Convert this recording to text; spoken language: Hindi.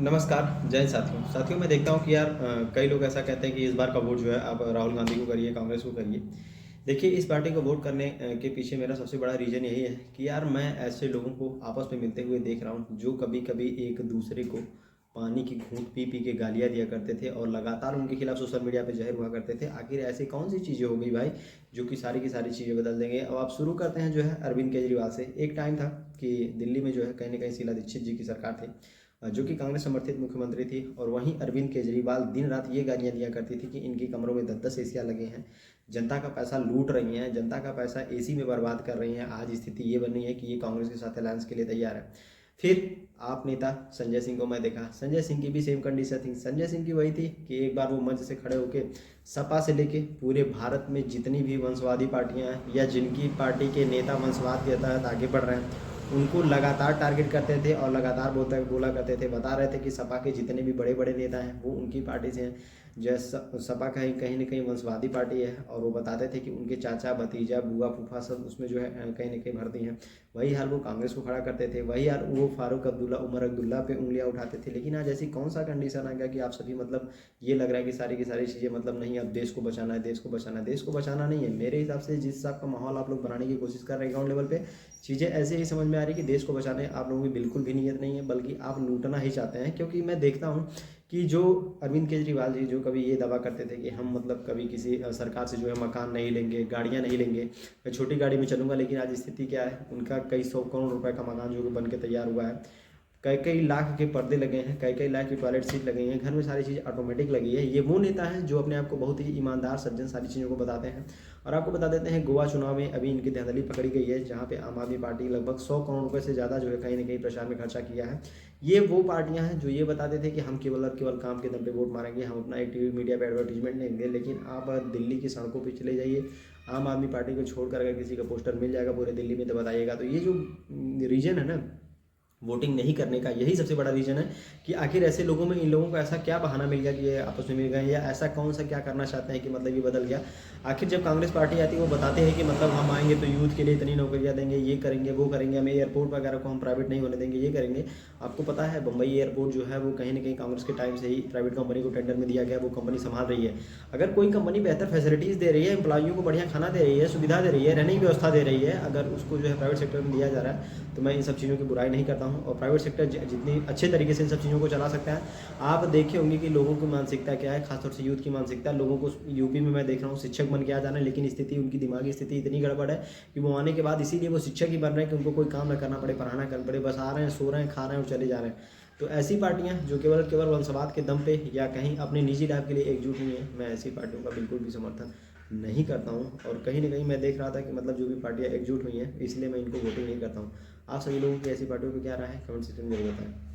नमस्कार, जय साथियों मैं देखता हूँ कि यार कई लोग ऐसा कहते हैं कि इस बार का वोट जो है आप राहुल गांधी को करिए, कांग्रेस को करिए। देखिए, इस पार्टी को वोट करने के पीछे मेरा सबसे बड़ा रीज़न यही है कि यार मैं ऐसे लोगों को आपस में मिलते हुए देख रहा हूँ जो कभी-कभी एक दूसरे को पानी की घूँट पी-पी के गालियाँ दिया करते थे और लगातार उनके खिलाफ सोशल मीडिया पे ज़हर हुआ करते थे। आखिर ऐसी कौन-सी चीज़ें हो गई भाई जो कि सारी की सारी चीज़ें बदल देंगे? अब आप शुरू करते हैं जो है अरविंद केजरीवाल से। एक टाइम था कि दिल्ली में जो है कहीं न कहीं शीला दीक्षित जी की सरकार थी। जो कि कांग्रेस समर्थित मुख्यमंत्री थी और वहीं अरविंद केजरीवाल दिन रात ये गालियाँ दिया करती थी कि इनकी कमरों में 10-10 एसियाँ लगे हैं, जनता का पैसा लूट रही हैं, जनता का पैसा एसी में बर्बाद कर रही हैं। आज स्थिति ये बनी है कि ये कांग्रेस के साथ अलायंस के लिए तैयार है। फिर आप नेता संजय सिंह को मैं देखा, संजय सिंह की भी सेम कंडीशन थी। संजय सिंह की वही थी कि एक बार वो मंच से खड़े होके सपा से लेके पूरे भारत में जितनी भी वंशवादी पार्टियां हैं या जिनकी पार्टी के नेता वंशवाद के तहत आगे बढ़ रहे हैं उनको लगातार टारगेट करते थे और लगातार बोला करते थे, बता रहे थे कि सपा के जितने भी बड़े बड़े नेता हैं वो उनकी पार्टी से हैं। जैसे सपा कहीं कहीं न कहीं वंशवादी पार्टी है और वो बताते थे कि उनके चाचा भतीजा बुआ फूफा सब उसमें जो है कहीं न कहीं भरती हैं। वही हाल वो कांग्रेस को खड़ा करते थे, वही हाल वो फारूक अब्दुल्ला उमर अब्दुल्ला पे उंगलियां उठाते थे। लेकिन आज ऐसी कौन सा कंडीशन आ गया कि आप सभी मतलब ये लग रहा है कि सारी की सारी चीज़ें मतलब नहीं, अब देश को बचाना है, देश को बचाना है। देश को बचाना नहीं है मेरे हिसाब से। जिस हिसाब का माहौल आप लोग बनाने की कोशिश कर रहे हैं ग्राउंड लेवल पे, चीज़ें ऐसे ही समझ में आ रही है कि देश को बचाने आप लोगों की बिल्कुल भी नीयत नहीं है, बल्कि आप लूटना ही चाहते हैं। क्योंकि मैं देखता हूँ कि जो अरविंद केजरीवाल जी जो कभी ये दावा करते थे कि हम मतलब कभी किसी सरकार से जो है मकान नहीं लेंगे, गाड़ियाँ नहीं लेंगे, मैं छोटी गाड़ी में चलूँगा। लेकिन आज स्थिति क्या है, उनका कई सौ करोड़ रुपए का मकान जो कि बन के तैयार हुआ है, कई कई लाख के पर्दे लगे हैं, कई कई लाख की टॉयलेट सीट लगी हैं, घर में सारी चीज़ ऑटोमेटिक लगी है। ये वो नेता हैं जो अपने आप को बहुत ही ईमानदार सज्जन सारी चीज़ों को बताते हैं। और आपको बता देते हैं गोवा चुनाव में अभी इनकी धांधली पकड़ी गई है, जहाँ पे आम आदमी पार्टी लगभग 100 करोड़ रुपए से ज़्यादा जो है कहीं न कहीं प्रचार में खर्चा किया है। ये वो पार्टियां हैं जो ये बताते थे कि हम केवल और केवल काम के दम पे वोट मारेंगे, हम अपना एक टीवी मीडिया पे एडवर्टीजमेंट नहीं देंगे। लेकिन आप दिल्ली की सड़कों पे चले जाइए, आम आदमी पार्टी को छोड़कर अगर किसी का पोस्टर मिल जाएगा पूरे दिल्ली में तो बताइएगा। तो ये जो रीजन है ना वोटिंग नहीं करने का, यही सबसे बड़ा रीज़न है कि आखिर ऐसे लोगों में इन लोगों को ऐसा क्या बहाना मिल गया कि ये आपस में मिल गए, या ऐसा कौन सा क्या करना चाहते हैं कि मतलब ये बदल गया। आखिर जब कांग्रेस पार्टी आती है वो बताते हैं कि मतलब हम आएंगे तो यूथ के लिए इतनी नौकरियां देंगे, ये करेंगे वो करेंगे, हमें एयरपोर्ट वगैरह को हम प्राइवेट नहीं होने देंगे, ये करेंगे। आपको पता है बम्बई एयरपोर्ट जो है वो कहीं ना कहीं कांग्रेस के टाइम से ही प्राइवेट कंपनी को टेंडर में दिया गया, वो कंपनी संभाल रही है। अगर कोई कंपनी बेहतर फैसिलिटीज़ दे रही है, एम्प्लॉइयों को बढ़िया खाना दे रही है, सुविधा दे रही है, रहने की व्यवस्था दे रही है, अगर उसको जो है प्राइवेट सेक्टर में दिया जा रहा है तो मैं इन सब चीज़ों की बुराई नहीं करता हूँ। और प्राइवेट सेक्टर जितनी अच्छे तरीके से इन सब चीज़ों को चला सकता है। आप देखे होंगे कि लोगों की मानसिकता क्या है, खासतौर से यूथ की मानसिकता। लोगों को यूपी में मैं देख रहा हूँ शिक्षक बन के आ जाना है, लेकिन स्थिति उनकी दिमागी स्थिति इतनी गड़बड़ है कि वो आने के बाद इसीलिए वो शिक्षक ही बन रहे हैं कि उनको कोई काम ना करना पड़े, पढ़ाना करना पड़े, बस आ रहे हैं, सो रहे हैं, खा रहे हैं और चले जा रहे हैं। तो ऐसी पार्टियां जो केवल केवल वंशवाद के दम पे या कहीं अपने निजी लाभ के लिए एकजुट हुई हैं, मैं ऐसी पार्टियों का बिल्कुल भी समर्थन नहीं करता हूँ। और कहीं ना कहीं मैं देख रहा था कि मतलब जो भी पार्टियां एकजुट हुई हैं, इसलिए मैं इनको वोटिंग नहीं करता हूँ। आप सभी लोगों की ऐसी पार्टियों की क्या राय है, कमेंट सेक्शन में जरूर बताएं।